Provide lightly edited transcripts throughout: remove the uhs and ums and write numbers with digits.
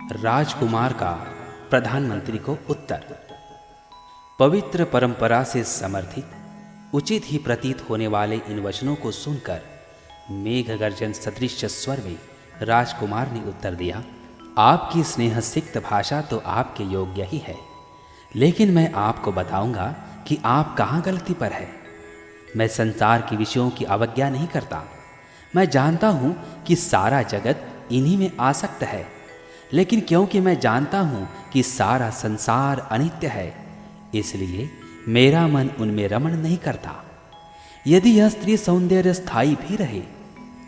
राजकुमार का प्रधानमंत्री को उत्तर। पवित्र परंपरा से समर्थित उचित ही प्रतीत होने वाले इन वचनों को सुनकर मेघ गर्जन सदृश स्वर में राजकुमार ने उत्तर दिया, आपकी स्नेह सिक्त भाषा तो आपके योग्य ही है, लेकिन मैं आपको बताऊंगा कि आप कहाँ गलती पर है। मैं संसार के विषयों की अवज्ञा नहीं करता। मैं जानता हूँ कि सारा जगत इन्हीं में आसक्त है, लेकिन क्योंकि मैं जानता हूँ कि सारा संसार अनित्य है, इसलिए मेरा मन उनमें रमण नहीं करता। यदि यह स्त्री सौंदर्य स्थायी भी रहे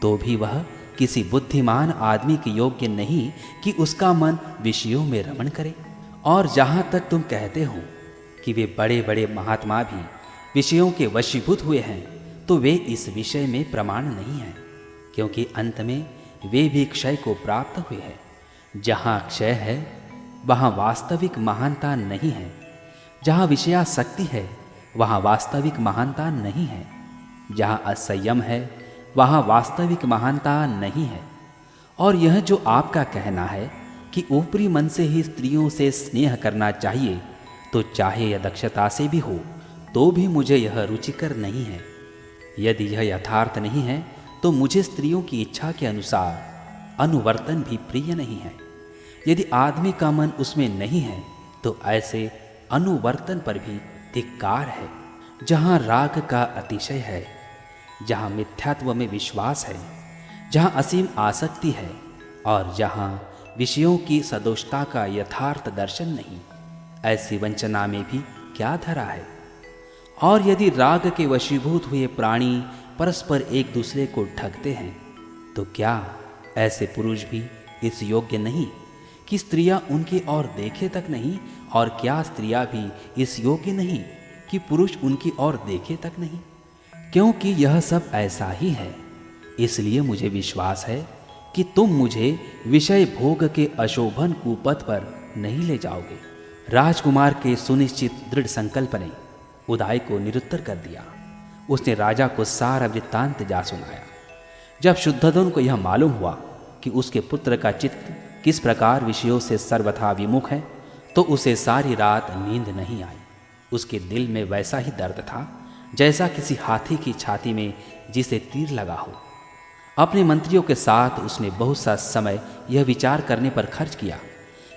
तो भी वह किसी बुद्धिमान आदमी के योग्य नहीं कि उसका मन विषयों में रमण करे। और जहाँ तक तुम कहते हो कि वे बड़े बड़े महात्मा भी विषयों के वशीभूत हुए हैं, तो वे इस विषय में प्रमाण नहीं हैं, क्योंकि अंत में वे भी क्षय को प्राप्त हुए हैं। जहाँ क्षय है वहाँ वास्तविक महानता नहीं है, जहाँ विषयासक्ति है वहाँ वास्तविक महानता नहीं है, जहाँ असंयम है वहाँ वास्तविक महानता नहीं है। और यह जो आपका कहना है कि ऊपरी मन से ही स्त्रियों से स्नेह करना चाहिए, तो चाहे यह दक्षता से भी हो तो भी मुझे यह रुचिकर नहीं है। यदि यह यथार्थ नहीं है तो मुझे स्त्रियों की इच्छा के अनुसार अनुवर्तन भी प्रिय नहीं है। यदि आदमी का मन उसमें नहीं है तो ऐसे अनुवर्तन पर भी धिक्कार है। जहाँ राग का अतिशय है, जहाँ मिथ्यात्व में विश्वास है, जहाँ असीम आसक्ति है और जहाँ विषयों की सदोषता का यथार्थ दर्शन नहीं, ऐसी वंचना में भी क्या धरा है। और यदि राग के वशीभूत हुए प्राणी परस्पर एक दूसरे को ठगते हैं, तो क्या ऐसे पुरुष भी इस योग्य नहीं कि स्त्रियां उनकी ओर देखे तक नहीं, और क्या स्त्रियां भी इस योग्य नहीं कि पुरुष उनकी ओर देखे तक नहीं। क्योंकि यह सब ऐसा ही है, इसलिए मुझे विश्वास है कि तुम मुझे विषय भोग के अशोभन कुपथ पर नहीं ले जाओगे। राजकुमार के सुनिश्चित दृढ़ संकल्प ने उदय को निरुत्तर कर दिया। उसने राजा को सारा वृत्तांत जा सुनाया। जब शुद्धोधन को यह मालूम हुआ कि उसके पुत्र का चित्त किस प्रकार विषयों से सर्वथा विमुख है, तो उसे सारी रात नींद नहीं आई। उसके दिल में वैसा ही दर्द था जैसा किसी हाथी की छाती में जिसे तीर लगा हो। अपने मंत्रियों के साथ उसने बहुत सा समय यह विचार करने पर खर्च किया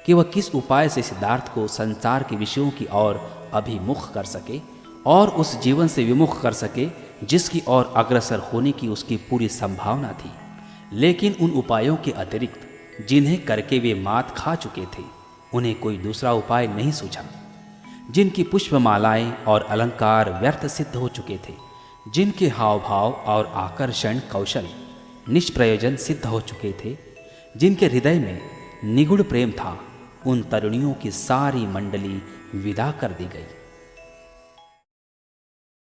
कि वह किस उपाय से सिद्धार्थ को संसार के विषयों की ओर अभिमुख कर सके और उस जीवन से विमुख कर सके जिसकी ओर अग्रसर होने की उसकी पूरी संभावना थी। लेकिन उन उपायों के अतिरिक्त जिन्हें करके वे मात खा चुके थे, उन्हें कोई दूसरा उपाय नहीं सूझा। जिनकी पुष्पमालाएं और अलंकार व्यर्थ सिद्ध हो चुके थे, जिनके हाव भाव और आकर्षण कौशल निष्प्रयोजन सिद्ध हो चुके थे, जिनके हृदय में निगूढ़ प्रेम था, उन तरुणियों की सारी मंडली विदा कर दी गई।